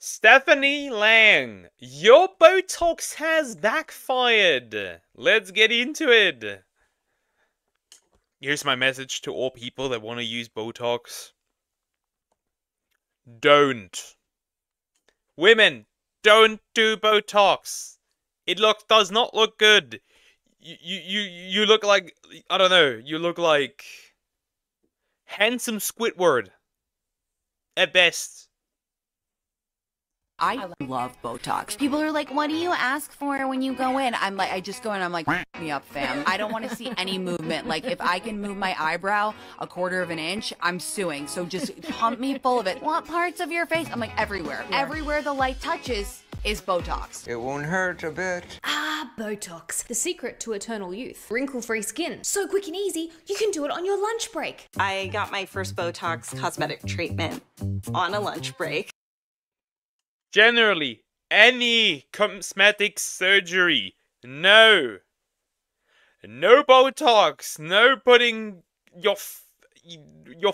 Stephanie Lang, your Botox has backfired. Let's get into it. Here's my message to all people that want to use Botox. Don't. Women, don't do Botox. It does not look good. You look like, I don't know, you look like handsome Squidward at best. I love Botox. People are like, what do you ask for when you go in? I'm like, I just go in, I'm like, me up, fam. I don't want to see any movement. Like, if I can move my eyebrow a quarter of an inch, I'm suing. So just pump me full of it. What parts of your face? I'm like, everywhere. Everywhere the light touches is Botox. It won't hurt a bit. Ah, Botox. The secret to eternal youth. Wrinkle-free skin. So quick and easy, you can do it on your lunch break. I got my first Botox cosmetic treatment on a lunch break. Generally, any cosmetic surgery, no Botox, no putting your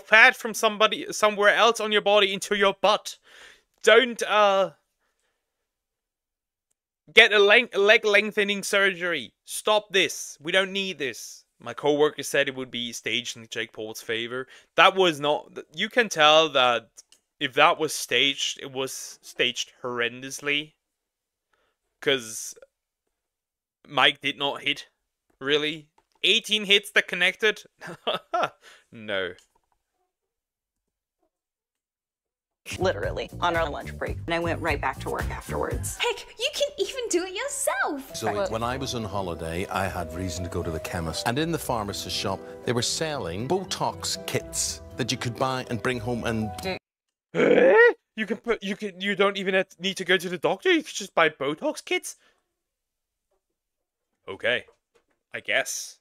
fat from somewhere else on your body into your butt. Don't get a leg lengthening surgery. Stop this. We don't need this. My coworker said it would be staged in Jake Paul's favor. That was not. You can tell that. If that was staged, it was staged horrendously. Because Mike did not hit, really. 18 hits that connected? No. Literally, on our lunch break. And I went right back to work afterwards. Heck, you can even do it yourself. So when I was on holiday, I had reason to go to the chemist. And in the pharmacist shop, they were selling Botox kits that you could buy and bring home and... You don't even need to go to the doctor. You could just buy Botox kits. Okay, I guess.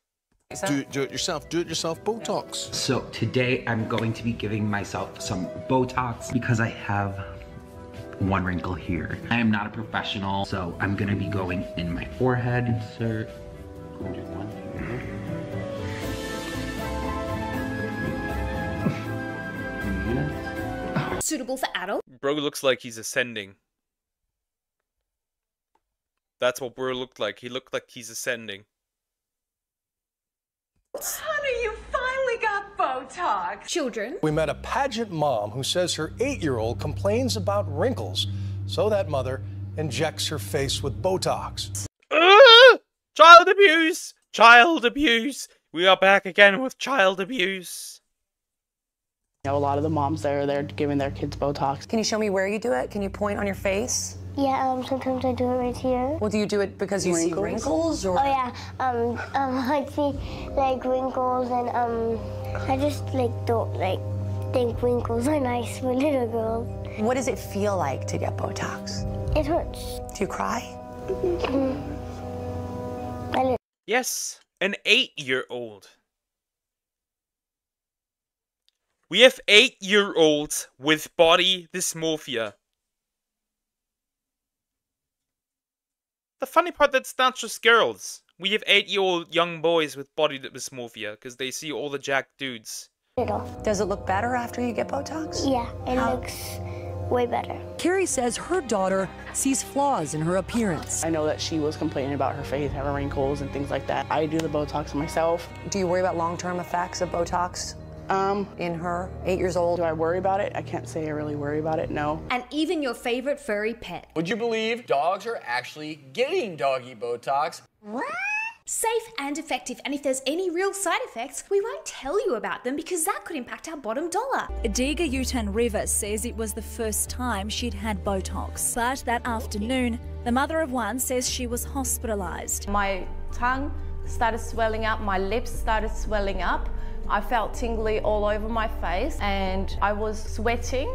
Do it yourself. Do it yourself Botox. So today I'm going to be giving myself some Botox because I have one wrinkle here. I am not a professional, so I'm gonna be going in my forehead. Insert. Going to do one here. Suitable for adults. Bro looks like he's ascending. That's what bro looked like. He looked like he's ascending. Honey, you finally got Botox. Children. We met a pageant mom who says her 8-year-old complains about wrinkles, so that mother injects her face with Botox. Child abuse! Child abuse! We are back again with child abuse. You know, a lot of the moms there, they're giving their kids Botox. Can you show me where you do it? Can you point on your face? Yeah, sometimes I do it right here. Well, do you do it because you see wrinkles, or? Oh yeah, I see like wrinkles, and I just like don't like think wrinkles are nice for little girls. What does it feel like to get Botox? It hurts. Do you cry? Yes, an 8-year-old. We have 8-year-olds with body dysmorphia. The funny part, that's not just girls. We have 8-year-old young boys with body dysmorphia because they see all the jacked dudes. Does it look better after you get Botox? Yeah, it looks way better. Carrie says her daughter sees flaws in her appearance. I know that she was complaining about her face having wrinkles and things like that. I do the Botox myself. Do you worry about long-term effects of Botox? In her, 8 years old. Do I worry about it? I can't say I really worry about it, no. And even your favorite furry pet. Would you believe dogs are actually getting doggy Botox? What? Safe and effective, and if there's any real side effects, we won't tell you about them because that could impact our bottom dollar. Adiga Yutan Rivers says it was the first time she'd had Botox, but that afternoon, the mother of one says she was hospitalized. My tongue started swelling up, my lips started swelling up. I felt tingly all over my face and I was sweating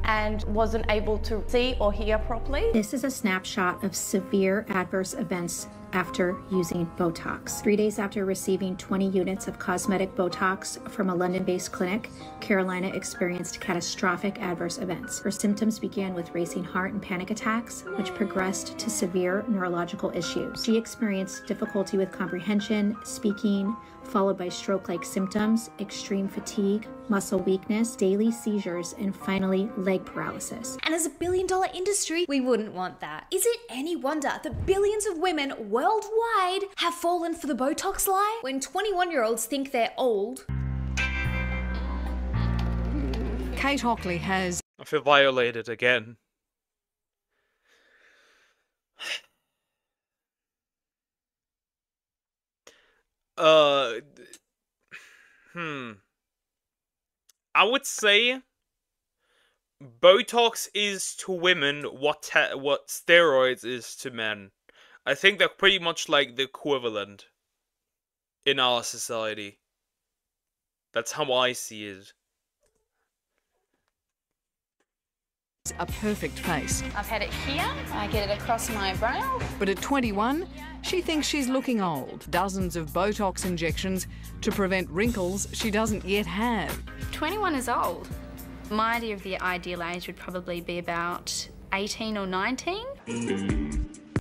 and wasn't able to see or hear properly. This is a snapshot of severe adverse events after using Botox. 3 days after receiving 20 units of cosmetic Botox from a London-based clinic, Carolina experienced catastrophic adverse events. Her symptoms began with racing heart and panic attacks, which progressed to severe neurological issues. She experienced difficulty with comprehension, speaking, followed by stroke-like symptoms, extreme fatigue, muscle weakness, daily seizures, and finally leg paralysis. And as a billion-dollar industry, we wouldn't want that. Is it any wonder that billions of women worldwide have fallen for the Botox lie? When 21-year-olds think they're old. Kate Hockley has... I feel violated again. I would say Botox is to women what steroids is to men. I think they're pretty much like the equivalent in our society. That's how I see it. A perfect face. I've had it here, I get it across my brow. But at 21, she thinks she's looking old. Dozens of Botox injections to prevent wrinkles she doesn't yet have. 21 is old. My idea of the ideal age would probably be about 18 or 19.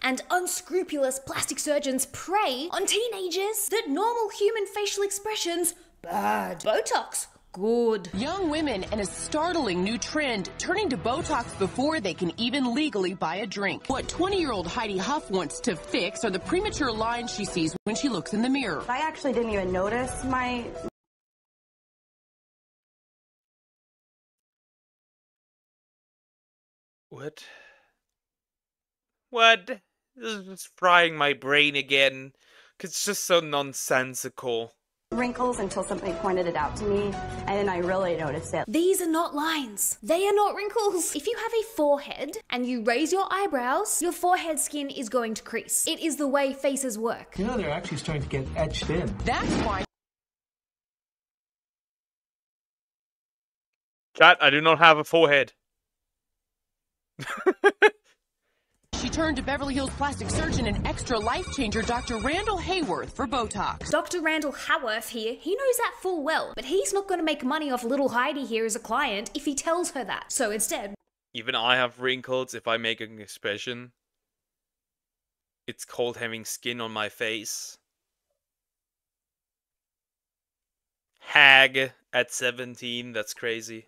And unscrupulous plastic surgeons prey on teenagers that normal human facial expressions, bad. Botox, good. Young women and a startling new trend turning to Botox before they can even legally buy a drink. What 20-year-old Heidi Huff wants to fix are the premature lines she sees when she looks in the mirror. I actually didn't even notice my... What? What? This is just frying my brain again. 'Cause it's just so nonsensical. wrinkles until somebody pointed it out to me, and then I really noticed it. These are not lines. They are not wrinkles. If you have a forehead and you raise your eyebrows, your forehead skin is going to crease. It is the way faces work. You know, they're actually starting to get etched in. That's why. Chat, I do not have a forehead. She turned to Beverly Hills plastic surgeon and extra life changer Dr. Randall Hayworth for Botox. Dr. Randall Hayworth here, he knows that full well, but he's not going to make money off little Heidi here as a client if he tells her that. So instead... Even I have wrinkles if I make an expression. It's called having skin on my face. Hag at 17, that's crazy.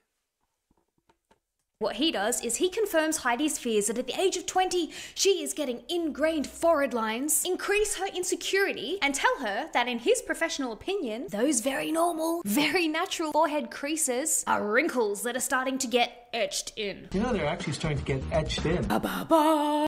What he does is he confirms Heidi's fears that at the age of 20, she is getting ingrained forehead lines, increase her insecurity, and tell her that in his professional opinion, those very normal, very natural forehead creases are wrinkles that are starting to get etched in. You know, they're actually starting to get etched in.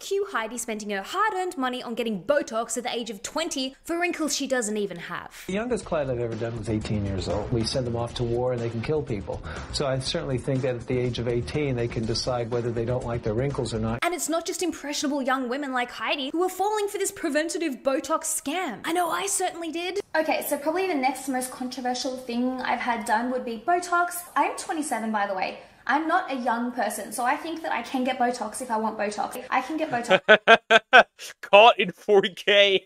Cue Heidi spending her hard-earned money on getting Botox at the age of 20 for wrinkles she doesn't even have. The youngest client I've ever done was 18 years old. We send them off to war and they can kill people. So I certainly think that at the age of 18, they can decide whether they don't like their wrinkles or not. And it's not just impressionable young women like Heidi who are falling for this preventative Botox scam. I know I certainly did. Okay, so probably the next most controversial thing I've had done would be Botox. I'm 27, by the way. I'm not a young person, so I think that I can get Botox if I want Botox. I can get Botox. Caught in 4K.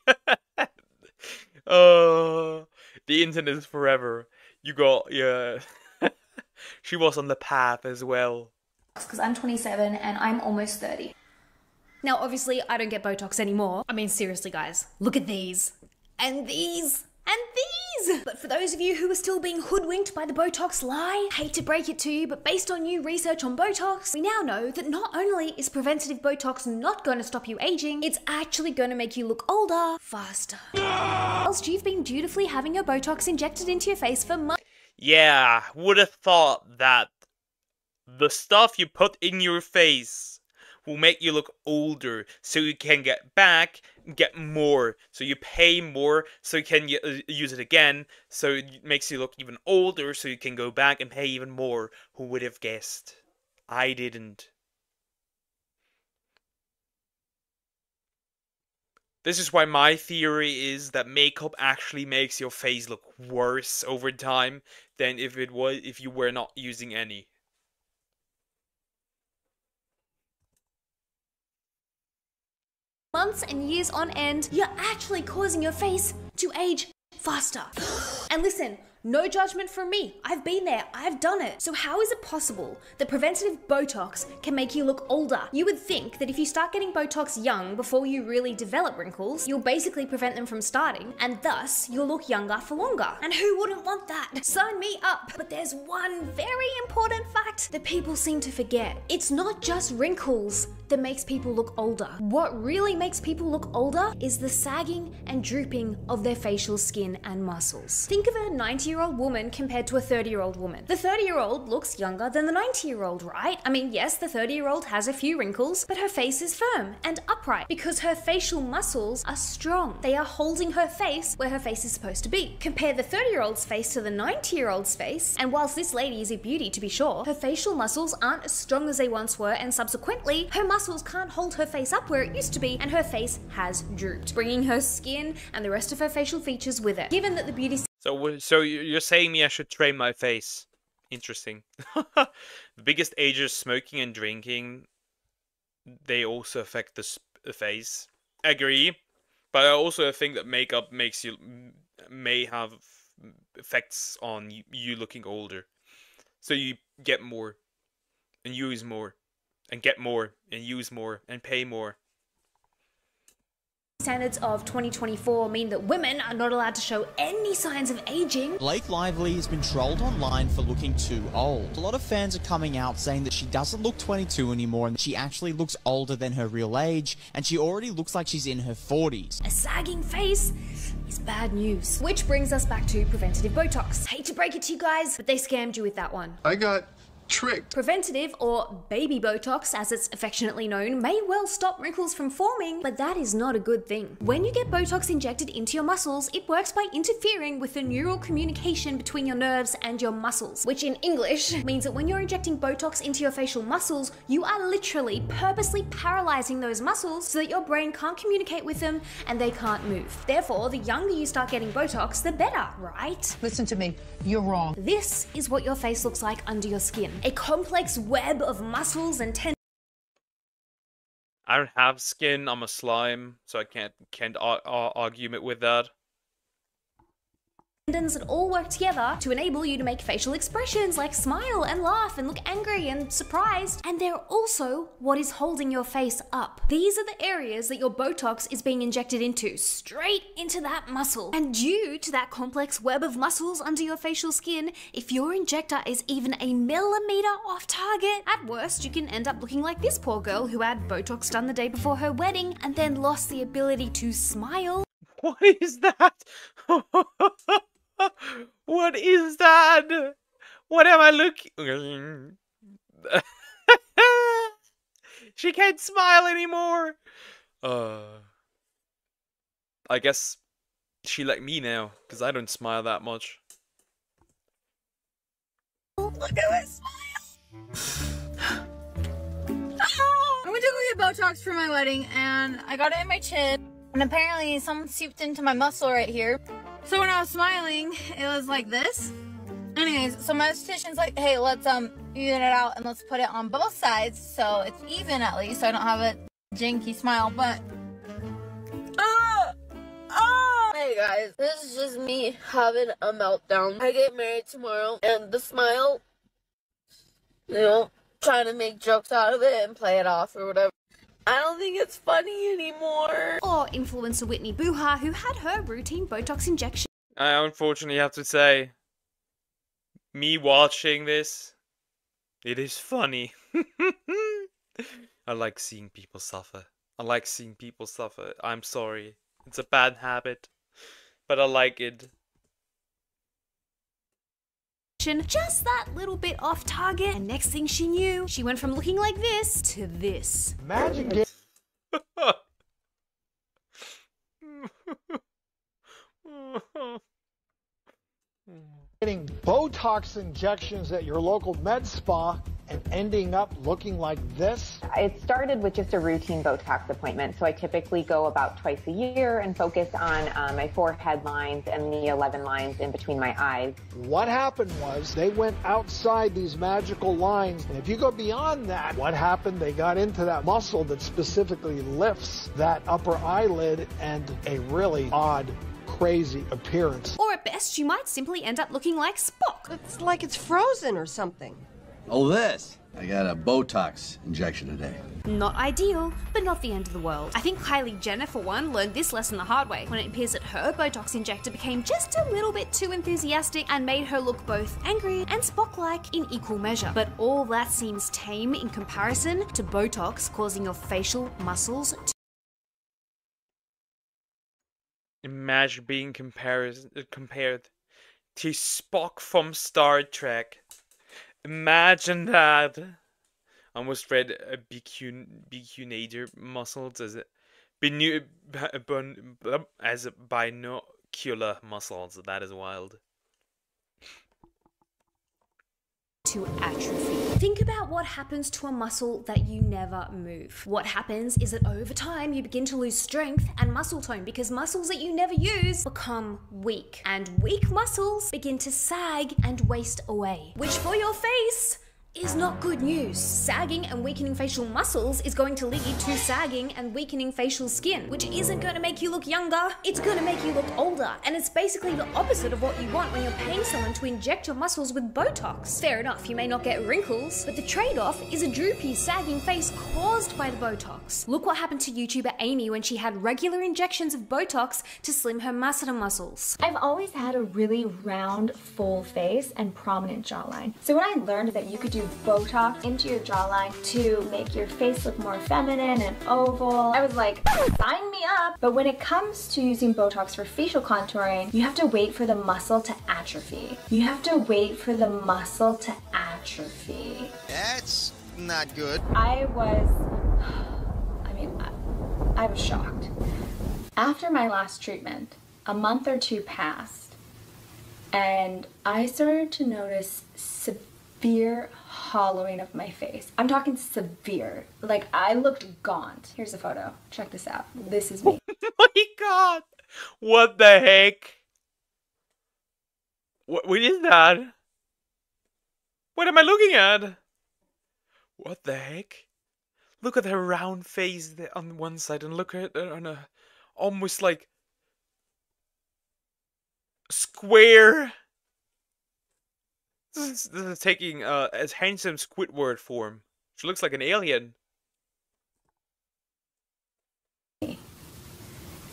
The internet is forever. You got, yeah. She was on the path as well. Because I'm 27 and I'm almost 30. Now, obviously, I don't get Botox anymore. I mean, seriously, guys, look at these. And these. And these! But for those of you who are still being hoodwinked by the Botox lie, hate to break it to you, but based on new research on Botox, we now know that not only is preventative Botox not going to stop you aging, it's actually going to make you look older faster. Whilst you've been dutifully having your Botox injected into your face for months. Yeah, would have thought that the stuff you put in your face will make you look older, so you can get back, get more, so you pay more, so you can use it again, so it makes you look even older, so you can go back and pay even more. Who would have guessed? I didn't. This is why my theory is that makeup actually makes your face look worse over time than if you were not using any. months and years on end, you're actually causing your face to age faster. And listen, no judgment from me. I've been there, I've done it. So how is it possible that preventative Botox can make you look older? You would think that if you start getting Botox young before you really develop wrinkles, you'll basically prevent them from starting, and thus you'll look younger for longer. And who wouldn't want that? Sign me up. But there's one very important fact that people seem to forget. It's not just wrinkles that makes people look older. What really makes people look older is the sagging and drooping of their facial skin and muscles. Think of a 90-year-old woman compared to a 30-year-old woman. The 30-year-old looks younger than the 90-year-old, right? I mean, yes, the 30-year-old has a few wrinkles, but her face is firm and upright because her facial muscles are strong. They are holding her face where her face is supposed to be. Compare the 30-year-old's face to the 90-year-old's face, and whilst this lady is a beauty to be sure, her facial muscles aren't as strong as they once were, and subsequently, her muscles can't hold her face up where it used to be, and her face has drooped, bringing her skin and the rest of her facial features with it. Given that the beauty So you're saying me I should trim my face? Interesting. The biggest agers, smoking and drinking, they also affect the face. Agree, but I also think that makeup may have effects on you looking older. So you get more, and use more, and get more, and use more, and pay more. standards of 2024 mean that women are not allowed to show any signs of aging. Blake Lively has been trolled online for looking too old. A lot of fans are coming out saying that she doesn't look 22 anymore and that she actually looks older than her real age, and she already looks like she's in her 40s. A sagging face is bad news. Which brings us back to preventative Botox. Hate to break it to you guys, but they scammed you with that one. I got tricked. Preventative, or baby Botox as it's affectionately known, may well stop wrinkles from forming, but that is not a good thing. When you get Botox injected into your muscles, it works by interfering with the neural communication between your nerves and your muscles, which in English means that when you're injecting Botox into your facial muscles, you are literally purposely paralyzing those muscles so that your brain can't communicate with them and they can't move. Therefore, the younger you start getting Botox, the better, right? Listen to me, you're wrong. This is what your face looks like under your skin. A complex web of muscles and tendons. I don't have skin, I'm a slime, so I can't argue with that. That all work together to enable you to make facial expressions like smile and laugh and look angry and surprised. And they're also what is holding your face up. These are the areas that your Botox is being injected into, straight into that muscle. And due to that complex web of muscles under your facial skin, if your injector is even a millimeter off target, at worst you can end up looking like this poor girl who had Botox done the day before her wedding and then lost the ability to smile. What is that? What is that? What am I looking? She can't smile anymore. I guess she like me now, because I don't smile that much. Look at my smile. I went to go get Botox for my wedding, and I got it in my chin. And apparently someone seeped into my muscle right here. So when I was smiling, it was like this. Anyways, so my esthetician's like, hey, let's even it out and let's put it on both sides so it's even at least, so I don't have a janky smile, but Hey guys, this is just me having a meltdown. I get married tomorrow, and the smile, you know, trying to make jokes out of it and play it off or whatever. I don't think it's funny anymore. Or influencer Whitney Booha, who had her routine Botox injection. I unfortunately have to say, me watching this, it is funny. I like seeing people suffer. I like seeing people suffer. I'm sorry. It's a bad habit, but I like it. Just that little bit off target, and next thing she knew, she went from looking like this to this. Magic getting Botox injections at your local med spa and ending up looking like this? It started with just a routine Botox appointment. So I typically go about twice a year and focus on my forehead lines and the 11 lines in between my eyes. What happened was they went outside these magical lines. And if you go beyond that, what happened? They got into that muscle that specifically lifts that upper eyelid and a really odd, crazy appearance. Or at best, you might simply end up looking like Spock. It's like it's frozen or something. Oh, this. I got a Botox injection today. Not ideal, but not the end of the world. I think Kylie Jenner, for one, learned this lesson the hard way when it appears that her Botox injector became just a little bit too enthusiastic and made her look both angry and Spock-like in equal measure. But all that seems tame in comparison to Botox causing your facial muscles to... Imagine being compared to Spock from Star Trek. Imagine that. I almost read a bicunnator muscles as binocular muscles. That is wild. To atrophy. Think about what happens to a muscle that you never move. What happens is that over time you begin to lose strength and muscle tone because muscles that you never use become weak. And weak muscles begin to sag and waste away, which for your face is not good news. Sagging and weakening facial muscles is going to lead to sagging and weakening facial skin, which isn't going to make you look younger, it's going to make you look older. And it's basically the opposite of what you want when you're paying someone to inject your muscles with Botox. Fair enough, you may not get wrinkles, but the trade-off is a droopy, sagging face caused by the Botox. Look what happened to YouTuber Amy when she had regular injections of Botox to slim her masseter muscles. I've always had a really round, full face and prominent jawline. So when I learned that you could do Botox into your jawline to make your face look more feminine and oval, I was like, sign me up. But when it comes to using Botox for facial contouring, you have to wait for the muscle to atrophy. You have to wait for the muscle to atrophy. That's not good. I was shocked. After my last treatment, a month or two passed, and I started to notice severe hollowing of my face. I'm talking severe. Like, I looked gaunt. Here's a photo. Check this out. This is me. Oh my god! What the heck? What is that? What am I looking at? What the heck? Look at her round face there on one side and look at her on a almost like square. This is taking as handsome Squidward form. She looks like an alien.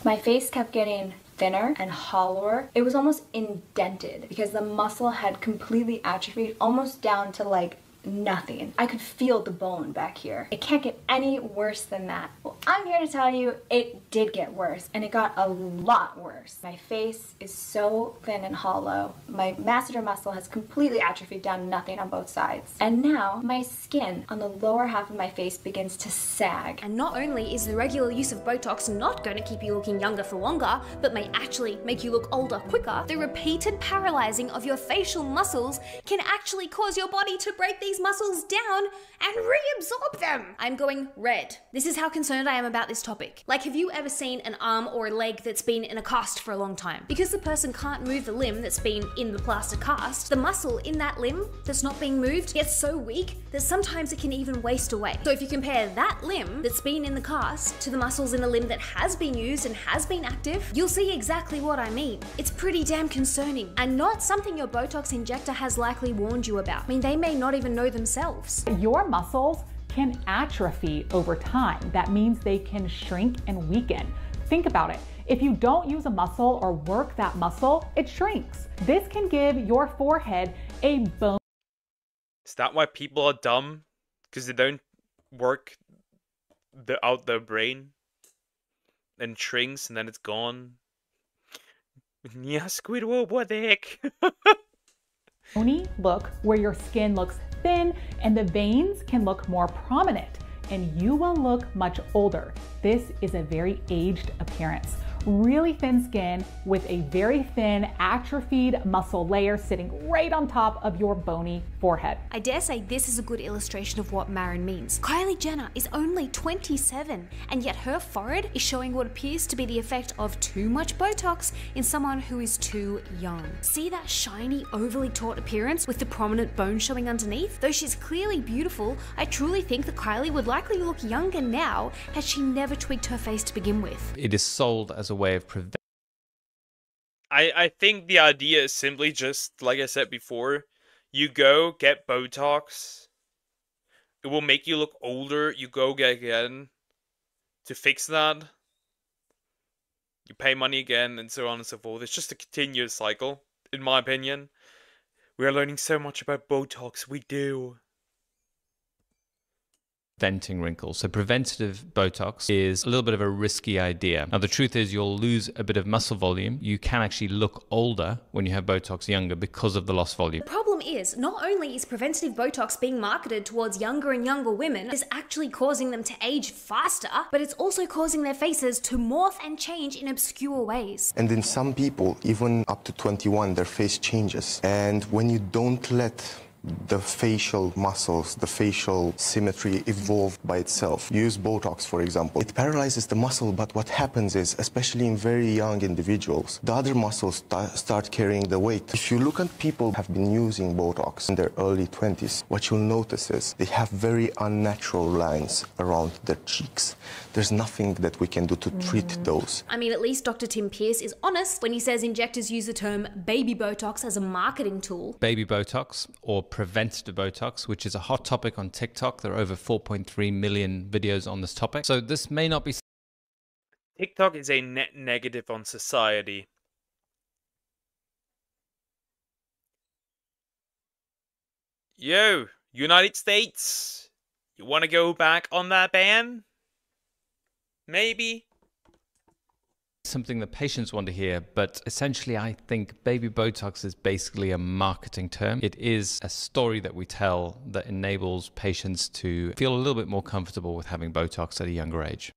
My face kept getting thinner and hollower. It was almost indented because the muscle had completely atrophied almost down to like nothing. I could feel the bone back here. It can't get any worse than that. Well, I'm here to tell you it did get worse, and it got a lot worse. My face is so thin and hollow. My masseter muscle has completely atrophied down to nothing on both sides. And now my skin on the lower half of my face begins to sag. And not only is the regular use of Botox not going to keep you looking younger for longer, but may actually make you look older quicker, the repeated paralyzing of your facial muscles can actually cause your body to break these muscles down and reabsorb them. I'm going red. This is how concerned I am about this topic. Like, have you ever seen an arm or a leg that's been in a cast for a long time? Because the person can't move the limb that's been in the plaster cast, the muscle in that limb that's not being moved gets so weak that sometimes it can even waste away. So if you compare that limb that's been in the cast to the muscles in a limb that has been used and has been active, you'll see exactly what I mean. It's pretty damn concerning, and not something your Botox injector has likely warned you about. I mean, they may not even know themselves. Your muscles can atrophy over time. That means they can shrink and weaken. Think about it. If you don't use a muscle or work that muscle, it shrinks. This can give your forehead a bone. Is that why people are dumb? Because they don't work out their brain and shrinks and then it's gone? Yeah, Squidward, what the heck? Look where your skin looks thin and the veins can look more prominent, and you will look much older. This is a very aged appearance. really thin skin with a very thin atrophied muscle layer sitting right on top of your bony forehead. I dare say this is a good illustration of what Marin means. Kylie Jenner is only 27, and yet her forehead is showing what appears to be the effect of too much Botox in someone who is too young. See that shiny, overly taut appearance with the prominent bone showing underneath? Though she's clearly beautiful, I truly think that Kylie would likely look younger now had she never tweaked her face to begin with. It is sold as a way of preventing. I think the idea is simply just, like I said before, you go get Botox, it will make you look older, you go get again to fix that, you pay money again, and so on and so forth. It's just a continuous cycle, in my opinion. We are learning so much about Botox, we do. Preventing wrinkles. So preventative Botox is a little bit of a risky idea. Now the truth is you'll lose a bit of muscle volume. You can actually look older when you have Botox younger because of the lost volume. The problem is, not only is preventative Botox being marketed towards younger and younger women, it's actually causing them to age faster, but it's also causing their faces to morph and change in obscure ways. And in some people, even up to 21, their face changes. And when you don't let the facial muscles, the facial symmetry evolve by itself. Use Botox, for example. It paralyzes the muscle, but what happens is, especially in very young individuals, the other muscles start carrying the weight. If you look at people who have been using Botox in their early 20s, what you'll notice is they have very unnatural lines around their cheeks. There's nothing that we can do to treat those. I mean, at least Dr. Tim Pierce is honest when he says injectors use the term baby Botox as a marketing tool. Baby Botox, or preventative Botox, which is a hot topic on TikTok. There are over 4.3 million videos on this topic. So this may not be... TikTok is a net negative on society. Yo, United States, you want to go back on that ban? Maybe. Something that patients want to hear, but essentially I think baby Botox is basically a marketing term. It is a story that we tell that enables patients to feel a little bit more comfortable with having Botox at a younger age.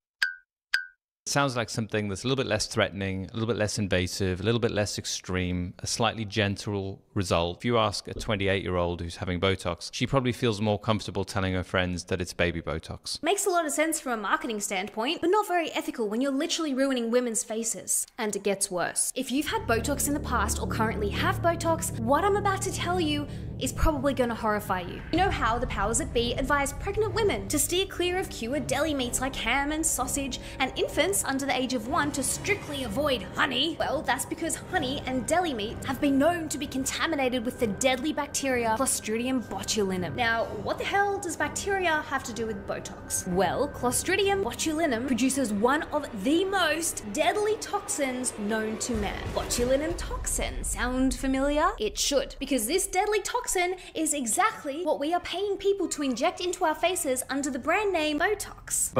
It sounds like something that's a little bit less threatening, a little bit less invasive, a little bit less extreme, a slightly gentle result. If you ask a 28-year-old who's having Botox, she probably feels more comfortable telling her friends that it's baby Botox. Makes a lot of sense from a marketing standpoint, but not very ethical when you're literally ruining women's faces. And it gets worse. If you've had Botox in the past or currently have Botox, what I'm about to tell you is probably going to horrify you. You know how the powers that be advise pregnant women to steer clear of cured deli meats like ham and sausage, and infants under the age of 1 to strictly avoid honey? Well, that's because honey and deli meat have been known to be contaminated with the deadly bacteria Clostridium botulinum. Now, what the hell does bacteria have to do with Botox? Well, Clostridium botulinum produces one of the most deadly toxins known to man. Botulinum toxin. Sound familiar? It should, because this deadly toxin is exactly what we are paying people to inject into our faces under the brand name Botox.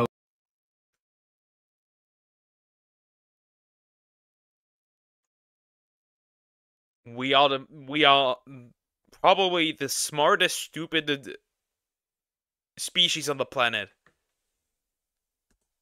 We are probably the smartest, stupid species on the planet.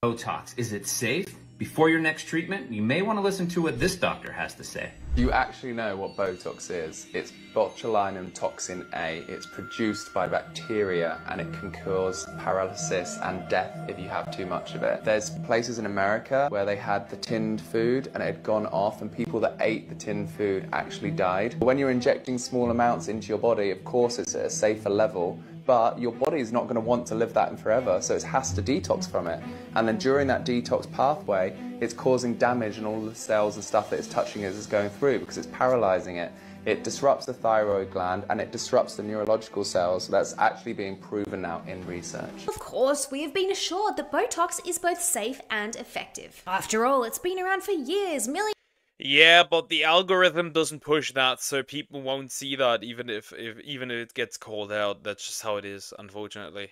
Botox, is it safe? Before your next treatment, you may want to listen to what this doctor has to say. Do you actually know what Botox is? It's botulinum toxin A. It's produced by bacteria and it can cause paralysis and death if you have too much of it. There's places in America where they had the tinned food and it had gone off and people that ate the tinned food actually died. When you're injecting small amounts into your body, of course it's at a safer level, but your body is not going to want to live that in forever, so it has to detox from it. And then during that detox pathway, it's causing damage in all the cells and stuff that it's touching as it's going through because it's paralyzing it. It disrupts the thyroid gland and it disrupts the neurological cells. So that's actually being proven now in research. Of course, we have been assured that Botox is both safe and effective. After all, it's been around for years, millions. Yeah, but the algorithm doesn't push that, so people won't see that even if it gets called out. That's just how it is, unfortunately.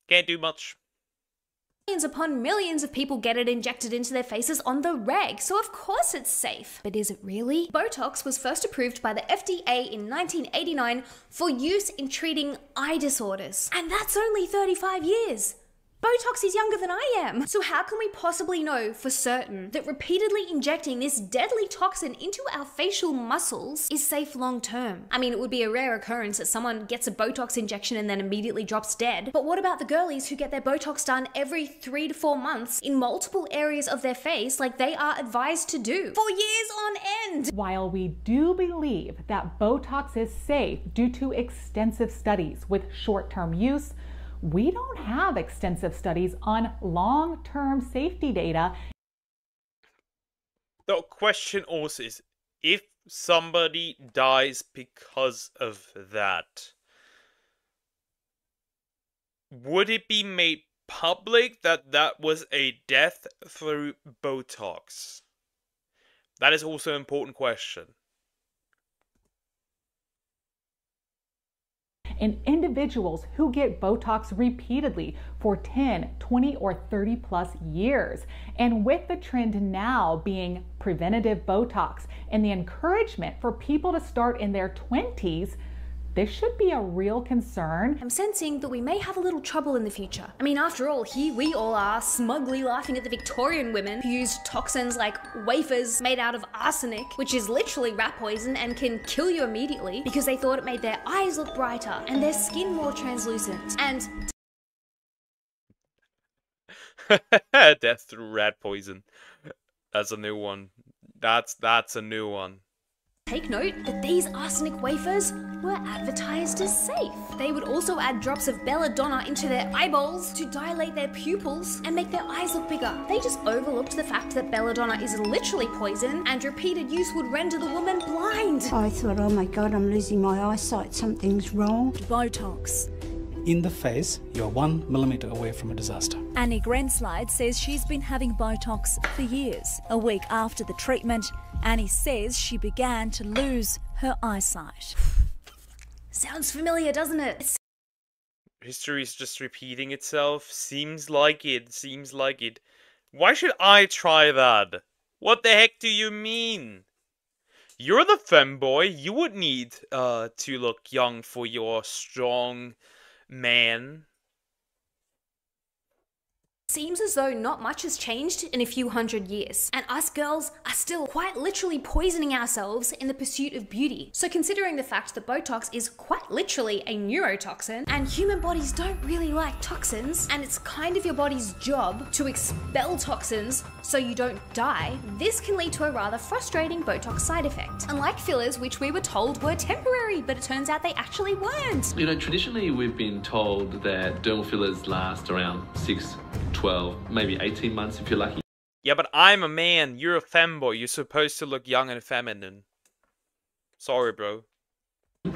Can't do much. Millions upon millions of people get it injected into their faces on the reg, so of course it's safe. But is it really? Botox was first approved by the FDA in 1989 for use in treating eye disorders. And that's only 35 years. Botox is younger than I am. So how can we possibly know for certain that repeatedly injecting this deadly toxin into our facial muscles is safe long term? I mean, it would be a rare occurrence that someone gets a Botox injection and then immediately drops dead. But what about the girlies who get their Botox done every 3 to 4 months in multiple areas of their face like they are advised to do for years on end? While we do believe that Botox is safe due to extensive studies with short-term use, we don't have extensive studies on long-term safety data. The question also is, if somebody dies because of that, would it be made public that that was a death through Botox? That is also an important question. In individuals who get Botox repeatedly for 10, 20, or 30 plus years. And with the trend now being preventative Botox and the encouragement for people to start in their 20s, this should be a real concern. I'm sensing that we may have a little trouble in the future. I mean, after all, here we all are, smugly laughing at the Victorian women who used toxins like wafers made out of arsenic, which is literally rat poison and can kill you immediately, because they thought it made their eyes look brighter and their skin more translucent. And death through rat poison. That's a new one. That's a new one. take note that these arsenic wafers were advertised as safe. They would also add drops of belladonna into their eyeballs to dilate their pupils and make their eyes look bigger. They just overlooked the fact that belladonna is literally poison and repeated use would render the woman blind. I thought, oh my God, I'm losing my eyesight, something's wrong. Botox. In the face, you're 1 millimeter away from a disaster. Annie Grenslide says she's been having Botox for years. A week after the treatment, Annie says she began to lose her eyesight. Sounds familiar, doesn't it? History is just repeating itself. Seems like it. Seems like it. Why should I try that? What the heck do you mean? You're the femboy. You would need to look young for your strong man. Seems as though not much has changed in a few hundred years, and us girls are still quite literally poisoning ourselves in the pursuit of beauty. So considering the fact that Botox is quite literally a neurotoxin, and human bodies don't really like toxins, and it's kind of your body's job to expel toxins so you don't die, this can lead to a rather frustrating Botox side effect. Unlike fillers, which we were told were temporary, but it turns out they actually weren't. You know, traditionally we've been told that dermal fillers last around 6, 12, maybe 18 months if you're lucky. Yeah, but I'm a man. You're a femboy. You're supposed to look young and feminine. Sorry, bro.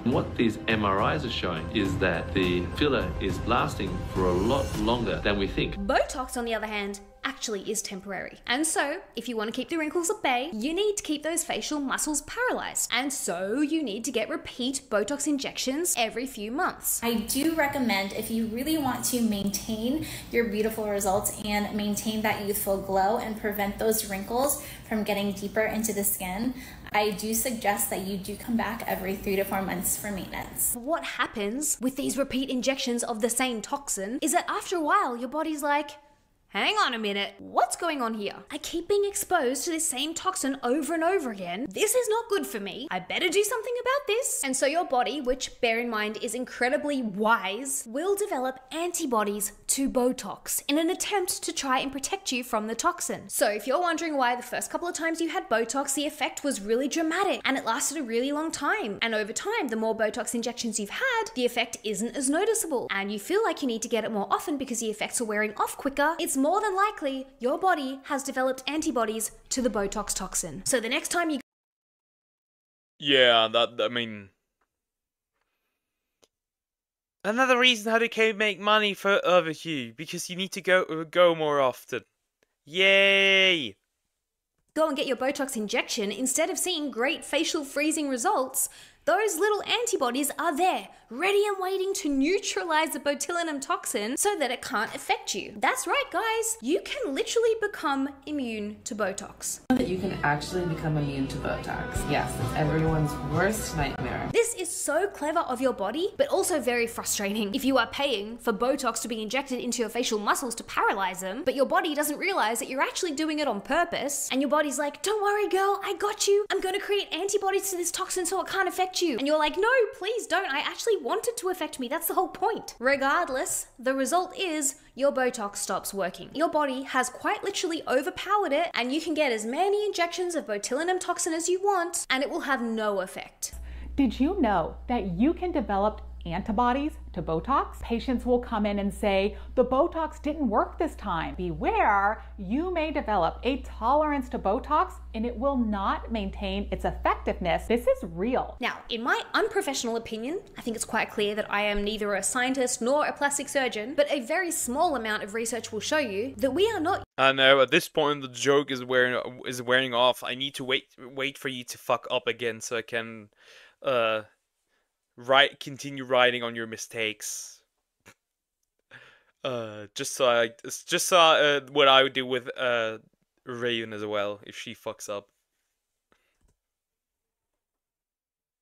What these MRIs are showing is that the filler is lasting for a lot longer than we think. Botox, on the other hand, actually is temporary. And so, if you want to keep the wrinkles at bay, you need to keep those facial muscles paralyzed. And so, you need to get repeat Botox injections every few months. I do recommend, if you really want to maintain your beautiful results and maintain that youthful glow and prevent those wrinkles from getting deeper into the skin, I do suggest that you do come back every 3 to 4 months for maintenance. What happens with these repeat injections of the same toxin is that after a while, your body's like, hang on a minute, what's going on here? I keep being exposed to this same toxin over and over again. This is not good for me. I better do something about this. And so your body, which bear in mind is incredibly wise, will develop antibodies to Botox in an attempt to try and protect you from the toxin. So if you're wondering why the first couple of times you had Botox, the effect was really dramatic and it lasted a really long time. And over time, the more Botox injections you've had, the effect isn't as noticeable. And you feel like you need to get it more often because the effects are wearing off quicker. It's more than likely your body has developed antibodies to the Botox toxin. So the next time you... Yeah, I mean... Another reason how they can make money for you, because you need to go more often. Yay! Go and get your Botox injection, instead of seeing great facial freezing results, those little antibodies are there, ready and waiting to neutralize the botulinum toxin so that it can't affect you. That's right, guys. You can literally become immune to Botox. That you can actually become immune to Botox. Yes, it's everyone's worst nightmare. This is so clever of your body, but also very frustrating. If you are paying for Botox to be injected into your facial muscles to paralyze them, but your body doesn't realize that you're actually doing it on purpose, and your body's like, don't worry girl, I got you. I'm gonna create antibodies to this toxin so it can't affect you. And you're like, no, please don't. I actually want it to affect me. That's the whole point. Regardless, the result is your Botox stops working. Your body has quite literally overpowered it, and you can get as many injections of botulinum toxin as you want, and it will have no effect. Did you know that you can develop antibodies to Botox? Patients will come in and say, the Botox didn't work this time. Beware, you may develop a tolerance to Botox and it will not maintain its effectiveness. This is real. Now, in my unprofessional opinion, I think it's quite clear that I am neither a scientist nor a plastic surgeon, but a very small amount of research will show you that we are not. I know, at this point the joke is wearing off. I need to wait for you to fuck up again so I can continue writing on your mistakes. Just so what I would do with Raven as well if she fucks up.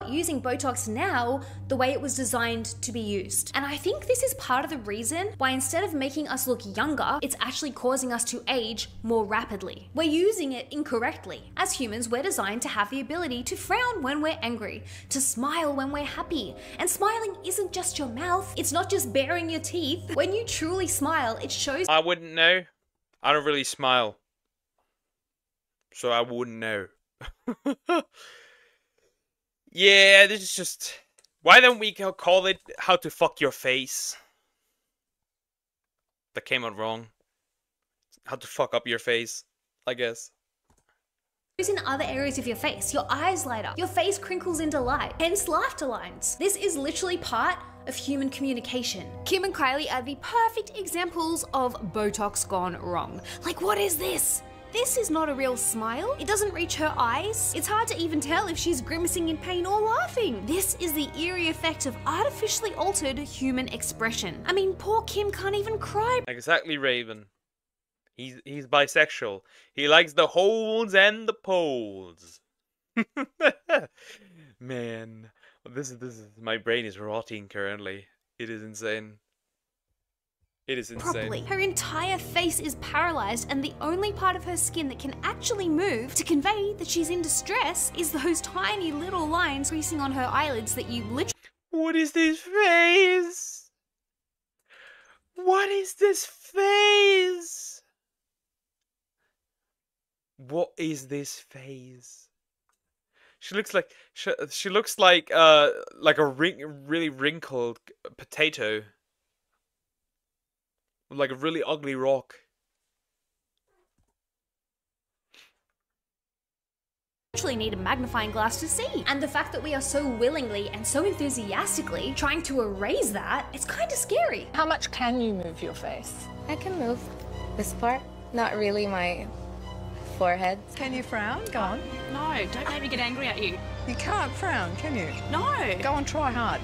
Using Botox now the way it was designed to be used. And I think this is part of the reason why instead of making us look younger, it's actually causing us to age more rapidly. We're using it incorrectly. As humans, we're designed to have the ability to frown when we're angry, to smile when we're happy. And smiling isn't just your mouth, it's not just baring your teeth. When you truly smile, it shows— I wouldn't know. I don't really smile. So I wouldn't know. Yeah, this is just... Why don't we call it how to fuck your face? That came out wrong. How to fuck up your face, I guess. in other areas of your face. Your eyes light up, your face crinkles into light, hence laughter lines. This is literally part of human communication. Kim and Kylie are the perfect examples of Botox gone wrong. Like, what is this? This is not a real smile. It doesn't reach her eyes. It's hard to even tell if she's grimacing in pain or laughing. This is the eerie effect of artificially altered human expression. I mean, poor Kim can't even cry. Exactly, Raven. He's bisexual. He likes the holes and the poles. Man, this is my brain is rotting currently. It is insane. It is insane. Properly. Her entire face is paralyzed, and the only part of her skin that can actually move to convey that she's in distress is those tiny little lines creasing on her eyelids that you literally— What is this face? What is this face? What is this face? She looks like she looks like a really wrinkled potato. Like a really ugly rock. Actually need a magnifying glass to see. And the fact that we are so willingly and so enthusiastically trying to erase that, it's kind of scary. How much can you move your face? I can move this part, not really my forehead. Can you frown? Go on. No, don't make me get angry at you. You can't frown, can you? No. Go on, try hard.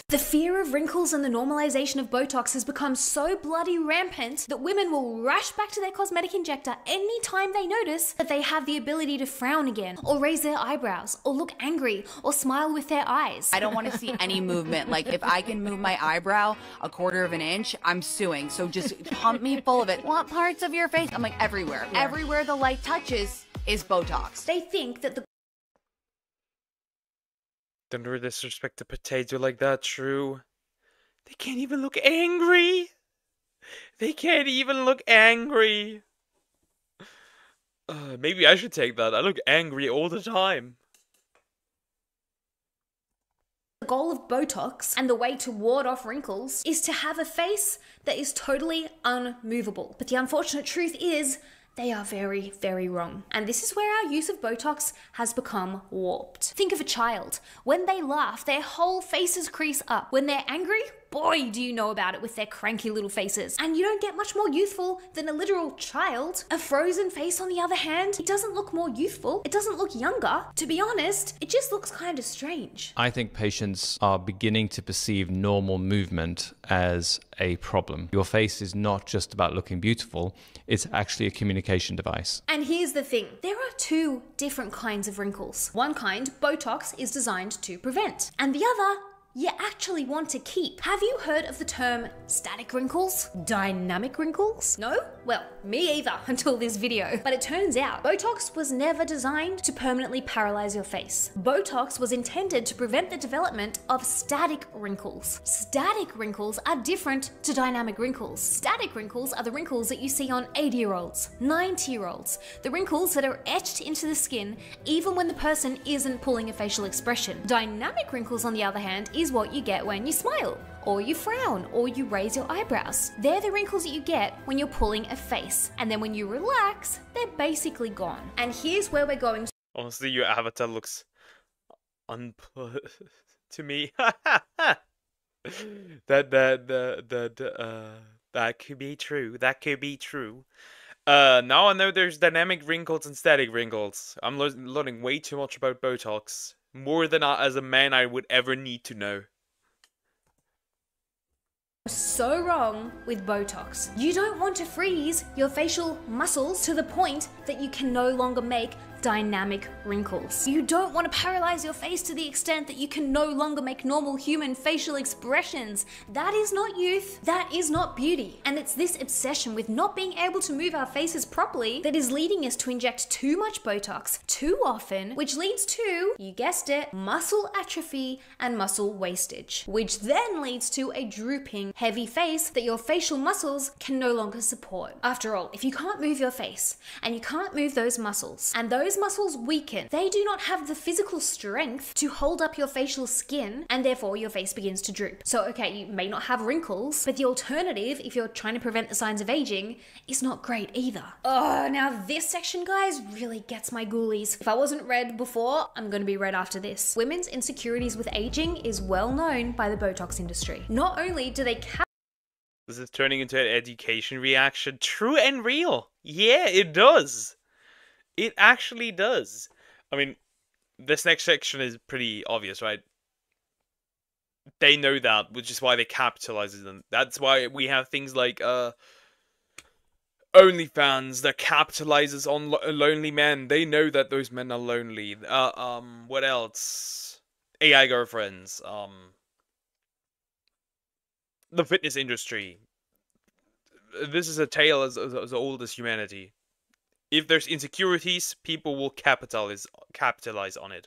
The fear of wrinkles and the normalization of Botox has become so bloody rampant that women will rush back to their cosmetic injector anytime they notice that they have the ability to frown again, or raise their eyebrows, or look angry, or smile with their eyes. I don't want to see any movement. Like, if I can move my eyebrow a quarter of an inch, I'm suing. So just pump me full of it. What parts of your face? I'm like, everywhere. Yeah. Everywhere the light touches is Botox. They think that the— Don't ever disrespect a potato like that, True. They can't even look angry. They can't even look angry. Maybe I should take that. I look angry all the time. The goal of Botox and the way to ward off wrinkles is to have a face that is totally unmovable. But the unfortunate truth is, they are very, very wrong. And this is where our use of Botox has become warped. Think of a child. When they laugh, their whole faces crease up. When they're angry, boy do you know about it with their cranky little faces. And you don't get much more youthful than a literal child. A frozen face on the other hand, it doesn't look more youthful, it doesn't look younger. To be honest, it just looks kind of strange. I think patients are beginning to perceive normal movement as a problem. Your face is not just about looking beautiful, it's actually a communication device. And here's the thing, there are two different kinds of wrinkles. One kind, Botox, is designed to prevent, and the other, you actually want to keep. Have you heard of the term static wrinkles? Dynamic wrinkles? No? Well, me either until this video. But it turns out Botox was never designed to permanently paralyze your face. Botox was intended to prevent the development of static wrinkles. Static wrinkles are different to dynamic wrinkles. Static wrinkles are the wrinkles that you see on 80-year-olds, 90-year-olds, the wrinkles that are etched into the skin even when the person isn't pulling a facial expression. Dynamic wrinkles, on the other hand, is what you get when you smile, or you frown, or you raise your eyebrows. They're the wrinkles that you get when you're pulling a face. And then when you relax, they're basically gone. And here's where we're going. Honestly, your avatar looks to me. That could be true. That could be true. Now I know there's dynamic wrinkles and static wrinkles. I'm learning way too much about Botox. More than as a man I would ever need to know. So wrong with Botox. You don't want to freeze your facial muscles to the point that you can no longer make dynamic wrinkles. You don't want to paralyze your face to the extent that you can no longer make normal human facial expressions. That is not youth. That is not beauty. And it's this obsession with not being able to move our faces properly that is leading us to inject too much Botox too often, which leads to, you guessed it, muscle atrophy and muscle wastage, which then leads to a drooping, heavy face that your facial muscles can no longer support. After all, if you can't move your face and you can't move those muscles, and those muscles weaken, they do not have the physical strength to hold up your facial skin, and therefore your face begins to droop. So okay, you may not have wrinkles, but the alternative, if you're trying to prevent the signs of aging, is not great either. Oh, now this section, guys, really gets my ghoulies. If I wasn't red before, I'm gonna be red after this. Women's insecurities with aging is well known by the Botox industry. Not only do they This is turning into an education reaction. True and real. Yeah, it does. It actually does. I mean, this next section is pretty obvious, right? They know that, which is why they capitalize on them. That's why we have things like OnlyFans that capitalizes on lonely men. They know that those men are lonely. What else? AI girlfriends. The fitness industry. This is a tale as old as humanity. If there's insecurities, people will capitalize on it.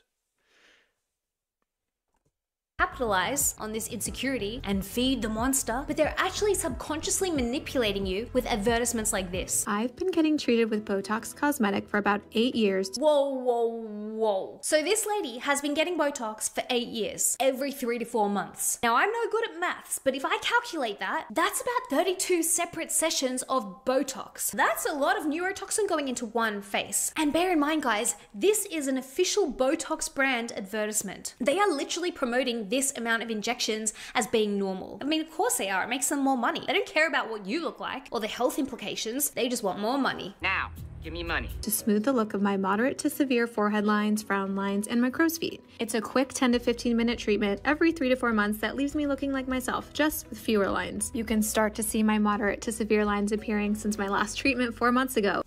Capitalize on this insecurity and feed the monster, but they're actually subconsciously manipulating you with advertisements like this. I've been getting treated with Botox Cosmetic for about 8 years. Whoa, whoa, whoa. So this lady has been getting Botox for 8 years, every 3 to 4 months. Now I'm no good at maths, but if I calculate that, that's about 32 separate sessions of Botox. That's a lot of neurotoxin going into one face. And bear in mind, guys, this is an official Botox brand advertisement. They are literally promoting this amount of injections as being normal. I mean, of course they are. It makes them more money. They don't care about what you look like or the health implications. They just want more money. Now, give me money. To smooth the look of my moderate to severe forehead lines, frown lines, and my crow's feet. It's a quick 10 to 15 minute treatment every 3 to 4 months that leaves me looking like myself, just with fewer lines. You can start to see my moderate to severe lines appearing since my last treatment 4 months ago.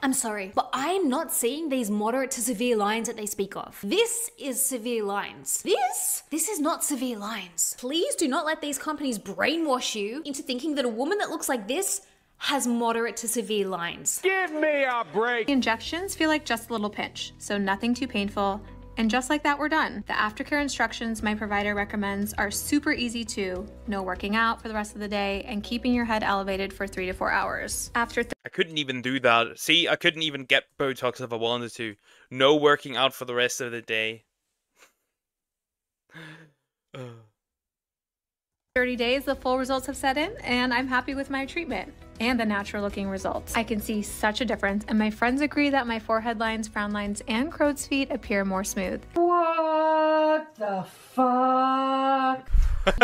I'm sorry, but I am not seeing these moderate to severe lines that they speak of. This is severe lines. This is not severe lines. Please do not let these companies brainwash you into thinking that a woman that looks like this has moderate to severe lines. Give me a break! The injections feel like just a little pinch, so nothing too painful. And just like that, we're done. The aftercare instructions my provider recommends are super easy too. No working out for the rest of the day and keeping your head elevated for 3 to 4 hours. After I couldn't even do that. See, I couldn't even get Botox if I wanted to. No working out for the rest of the day. 30 days, the full results have set in, and I'm happy with my treatment and the natural looking results. I can see such a difference, and my friends agree that my forehead lines, frown lines, and crow's feet appear more smooth. What the fuck?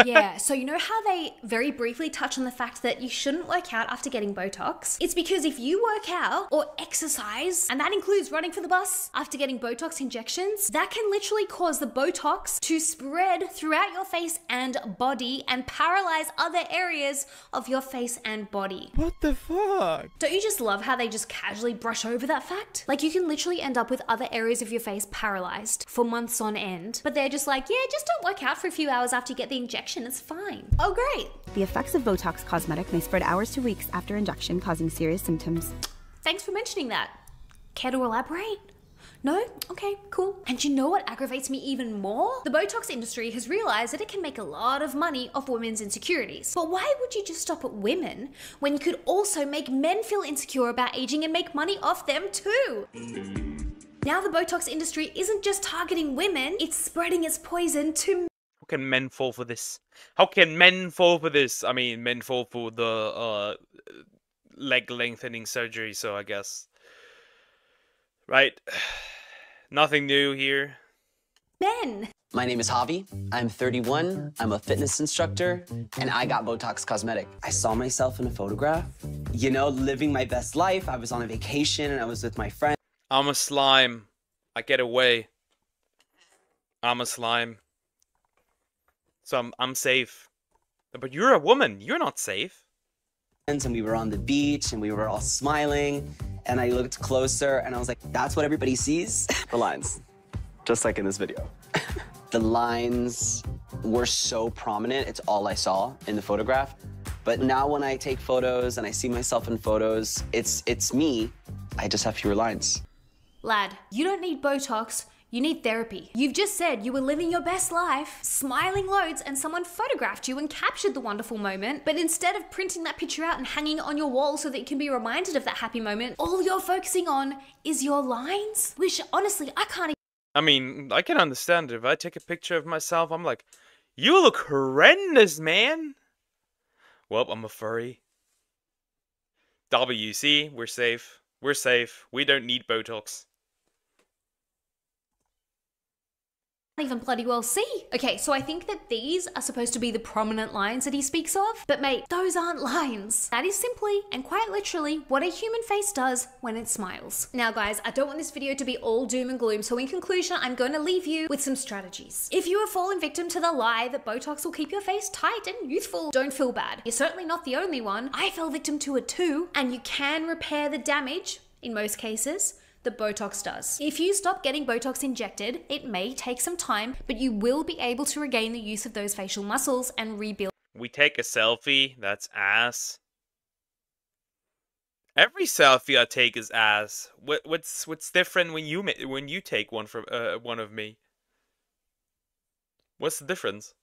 Yeah, so you know how they very briefly touch on the fact that you shouldn't work out after getting Botox? It's because if you work out or exercise, and that includes running for the bus after getting Botox injections, that can literally cause the Botox to spread throughout your face and body and paralyze other areas of your face and body. What the fuck? Don't you just love how they just casually brush over that fact? Like, you can literally end up with other areas of your face paralyzed for months on end, but they're just like, yeah, just don't work out for a few hours after you get the injection, it's fine. Oh, great. The effects of Botox Cosmetic may spread hours to weeks after injection, causing serious symptoms. Thanks for mentioning that. Care to elaborate? No? Okay, cool. And you know what aggravates me even more? The Botox industry has realized that it can make a lot of money off women's insecurities. But why would you just stop at women when you could also make men feel insecure about aging and make money off them too? Now the Botox industry isn't just targeting women, it's spreading its poison to How can men fall for this? How can men fall for this? I mean, men fall for the leg lengthening surgery, so I guess. Right. Nothing new here. men. My name is Javi. I'm 31. I'm a fitness instructor, and I got Botox Cosmetic. I saw myself in a photograph, you know, living my best life. I was on a vacation, and I was with my friends. I'm a slime. I get away. I'm a slime. So I'm safe. But you're a woman. You're not safe. And we were on the beach, and we were all smiling, and I looked closer, and I was like, that's what everybody sees? The lines, just like in this video. The lines were so prominent. It's all I saw in the photograph. But now when I take photos and I see myself in photos, it's me. I just have fewer lines. Lad, you don't need Botox. You need therapy. You've just said you were living your best life, smiling loads, and someone photographed you and captured the wonderful moment. But instead of printing that picture out and hanging it on your wall so that you can be reminded of that happy moment, all you're focusing on is your lines, which honestly, I can't. I mean, I can understand it. If I take a picture of myself, I'm like, you look horrendous, man. Well, I'm a furry. WC, we're safe. We're safe. We don't need Botox. Even bloody well see. Okay, so I think that these are supposed to be the prominent lines that he speaks of, but mate, those aren't lines. That is simply and quite literally what a human face does when it smiles. Now guys, I don't want this video to be all doom and gloom, so in conclusion, I'm going to leave you with some strategies. If you have fallen victim to the lie that Botox will keep your face tight and youthful, don't feel bad. You're certainly not the only one. I fell victim to it too, and you can repair the damage, in most cases, that Botox does. If you stop getting Botox injected, it may take some time, but you will be able to regain the use of those facial muscles and rebuild. We take a selfie. That's ass. Every selfie I take is ass. What's different when you take one from one of me? What's the difference?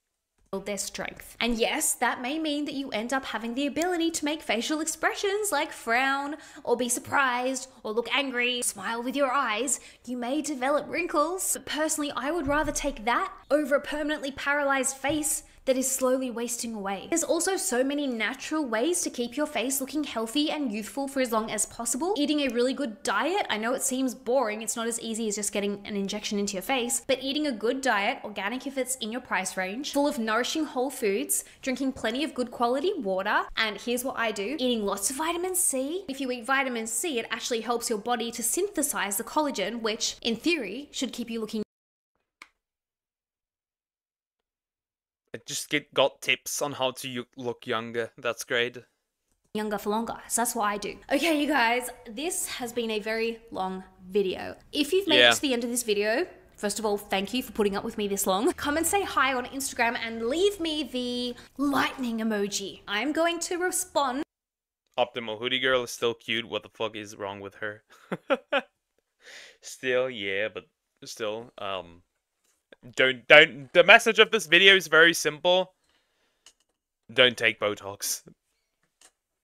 Their strength. And yes, that may mean that you end up having the ability to make facial expressions like frown, or be surprised, or look angry, smile with your eyes. You may develop wrinkles, but personally, I would rather take that over a permanently paralyzed face that is slowly wasting away. There's also so many natural ways to keep your face looking healthy and youthful for as long as possible. Eating a really good diet, I know it seems boring, it's not as easy as just getting an injection into your face, but eating a good diet, organic if it's in your price range, full of nourishing whole foods, drinking plenty of good quality water, and here's what I do, eating lots of vitamin C. If you eat vitamin C, it actually helps your body to synthesize the collagen, which in theory should keep you looking. I just got tips on how to look younger. That's great. Younger for longer. So that's what I do. Okay, you guys, this has been a very long video. If you've made it to the end of this video, first of all, thank you for putting up with me this long. Come and say hi on Instagram and leave me the lightning emoji. I'm going to respond. Optimal Hoodie Girl is still cute. What the fuck is wrong with her? Still, yeah, but still, don't. The message of this video is very simple. Don't take Botox.